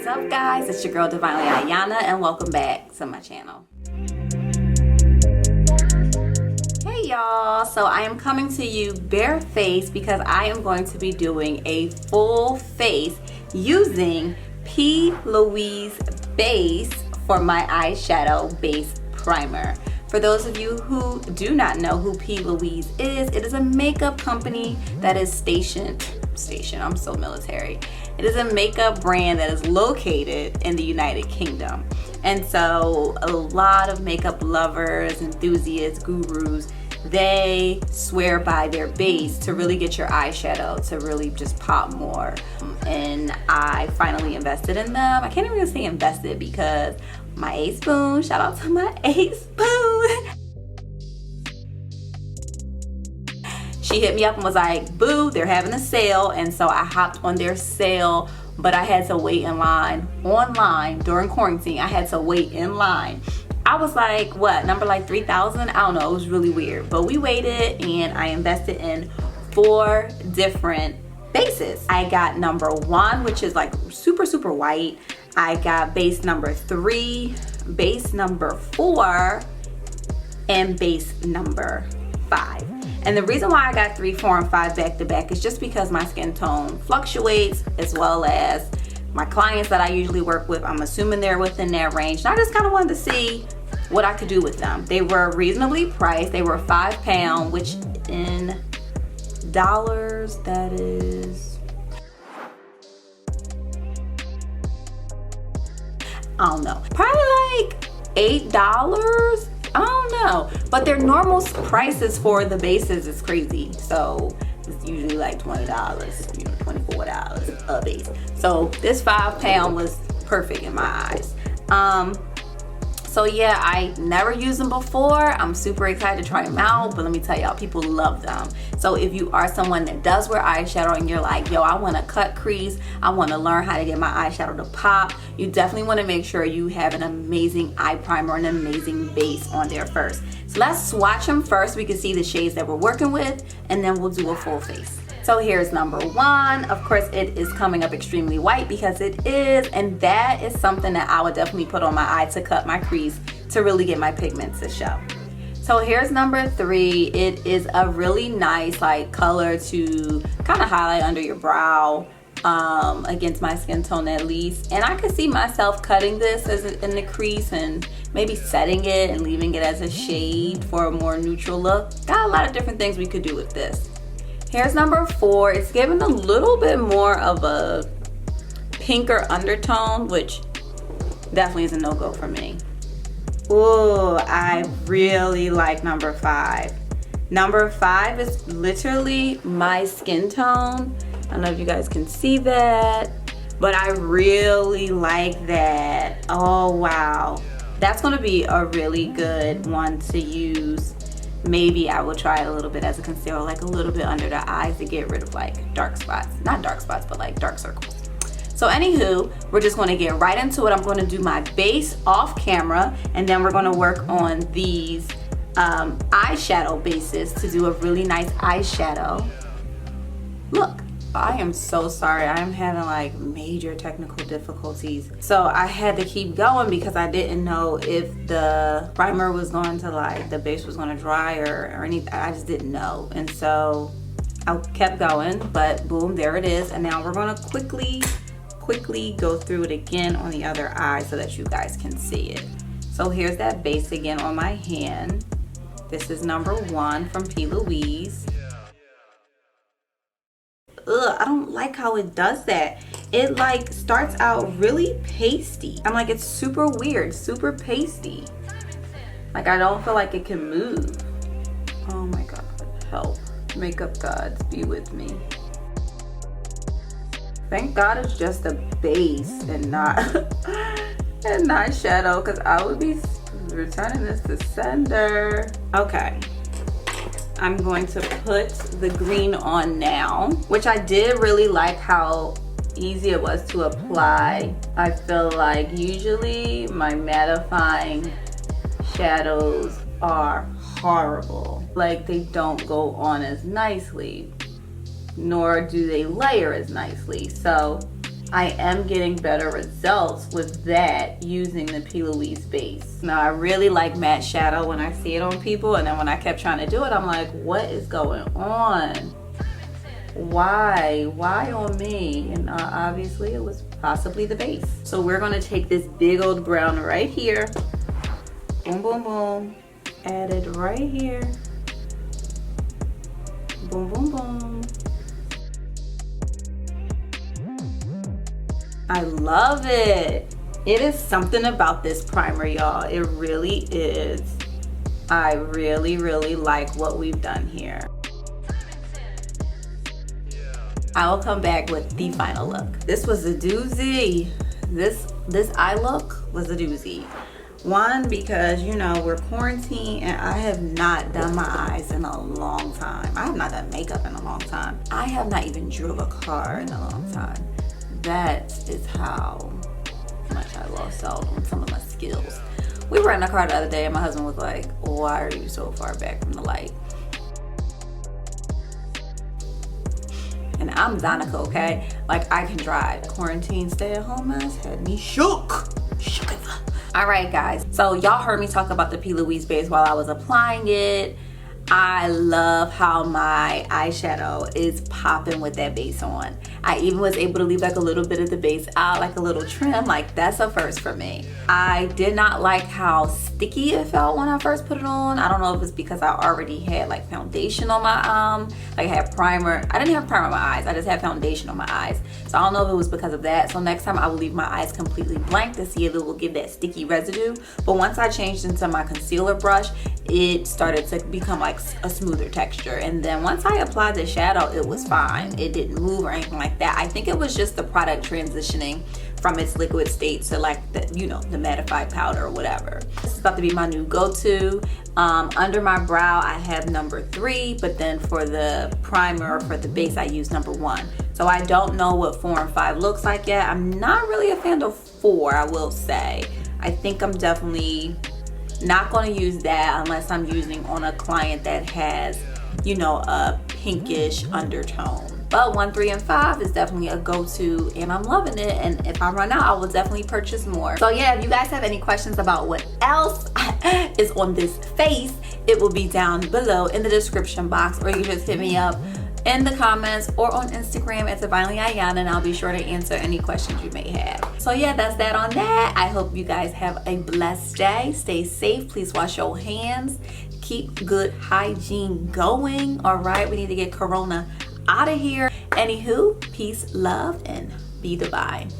What's up, guys? It's your girl Divinely Ayana, and welcome back to my channel. Hey y'all, so I am coming to you barefaced because I am going to be doing a full face using P.Louise base for my eyeshadow base primer. For those of you who do not know who P.Louise is, it is a makeup company that is stationed, I'm so military. It is a makeup brand that is located in the United Kingdom. And so a lot of makeup lovers, enthusiasts, gurus, they swear by their base to really get your eyeshadow to really just pop more. And I finally invested in them. I can't even say invested because my A spoon, shout out to my A spoon. She hit me up and was like, boo, they're having a sale. And so I hopped on their sale, but I had to wait in line online during quarantine. I had to wait in line. I was like, what, number like 3,000? I don't know, it was really weird. But we waited and I invested in 4 different bases. I got number 1, which is like super, super white. I got base number 3, base number 4, and base number 5. And the reason why I got 3, 4, and 5 back to back is just because my skin tone fluctuates, as well as my clients that I usually work with, I'm assuming they're within that range. And I just kind of wanted to see what I could do with them. They were reasonably priced. They were £5, which in dollars, that is, I don't know, probably like $8. I don't know, but their normal prices for the bases is crazy. So it's usually like $20, you know, $24 a base. So this £5 was perfect in my eyes. So yeah, I never used them before. I'm super excited to try them out, but let me tell y'all, people love them. So if you are someone that does wear eyeshadow and you're like, yo, I want to cut crease, I want to learn how to get my eyeshadow to pop, you definitely want to make sure you have an amazing eye primer and an amazing base on there first. So let's swatch them first so we can see the shades that we're working with, and then we'll do a full face. So here's number 1. Of course, it is coming up extremely white because it is, and that is something that I would definitely put on my eye to cut my crease to really get my pigments to show. So here's number 3. It is a really nice like color to kind of highlight under your brow, against my skin tone at least. And I could see myself cutting this in the crease and maybe setting it and leaving it as a shade for a more neutral look. Got a lot of different things we could do with this. Here's number 4. It's giving a little bit more of a pinker undertone, which definitely is a no-go for me. Ooh, I really like number 5. Number 5 is literally my skin tone. I don't know if you guys can see that, but I really like that. Oh, wow. That's gonna be a really good one to use. Maybe I will try it a little bit as a concealer, like a little bit under the eyes to get rid of like dark spots. Not dark spots, but like dark circles. So anywho, we're just gonna get right into it. I'm gonna do my base off camera, and then we're gonna work on these eyeshadow bases to do a really nice eyeshadow look. I am so sorry. I am having like major technical difficulties. So I had to keep going because I didn't know if the primer was going to like, the base was going to dry or anything. I just didn't know. And so I kept going, but boom, there it is. And now we're going to quickly go through it again on the other eye so that you guys can see it. So here's that base again on my hand. This is number 1 from P.Louise. Ugh, I don't like how it does that. It like starts out really pasty. I'm like, it's super weird, super pasty. Like I don't feel like it can move. Oh my God, help. Makeup gods, be with me. Thank God it's just a base and not and not shadow, because I would be returning this to sender. Okay. I'm going to put the green on now, which I did really like how easy it was to apply. I feel like usually my mattifying shadows are horrible. Like they don't go on as nicely, nor do they layer as nicely. So I am getting better results with that using the P.Louise base. Now I really like matte shadow when I see it on people, and then when I kept trying to do it, I'm like, what is going on? Why on me? And obviously it was possibly the base. So we're gonna take this big old brown right here, boom boom boom, add it right here, boom boom boom. I love it. It is something about this primer, y'all. It really is. I really like what we've done here. I will come back with the final look. This was a doozy. This eye look was a doozy. One, because you know we're quarantined and I have not done my eyes in a long time. I have not done makeup in a long time. I have not even drove a car in a long time. That is how much I lost out on some of my skills. We were in the car the other day and my husband was like, why are you so far back from the light? And I'm Zonica, okay? Like, I can drive. Quarantine stay-at-home mess had me shook. All right, guys. So y'all heard me talk about the P.Louise base while I was applying it. I love how my eyeshadow is popping with that base on. I even was able to leave like a little bit of the base out, like a little trim. Like, that's a first for me. I did not like how sticky it felt when I first put it on. I don't know if it's because I already had like foundation on my like I had primer. I didn't have primer on my eyes. I just had foundation on my eyes. So I don't know if it was because of that. So next time I will leave my eyes completely blank to see if it will give that sticky residue. But once I changed into my concealer brush, it started to become like a smoother texture. And then once I applied the shadow, it was fine. It didn't move or anything like that. I think it was just the product transitioning from its liquid state to like the, you know, the mattified powder or whatever. This is about to be my new go-to. Under my brow, I have number 3, but then for the primer or for the base, I use number 1. So I don't know what 4 and 5 looks like yet. I'm not really a fan of 4, I will say. I think I'm definitely not going to use that unless I'm using on a client that has, you know, a pinkish undertone. But 1, 3, and 5 is definitely a go-to and I'm loving it. And if I run out, I will definitely purchase more. So yeah, if you guys have any questions about what else is on this face, it will be down below in the description box, or you can just hit me up in the comments or on Instagram at Divinely Ayana, and I'll be sure to answer any questions you may have. So yeah, that's that on that. I hope you guys have a blessed day. Stay safe. Please wash your hands. Keep good hygiene going. All right, we need to get Corona out of here. Anywho, peace, love, and be divine.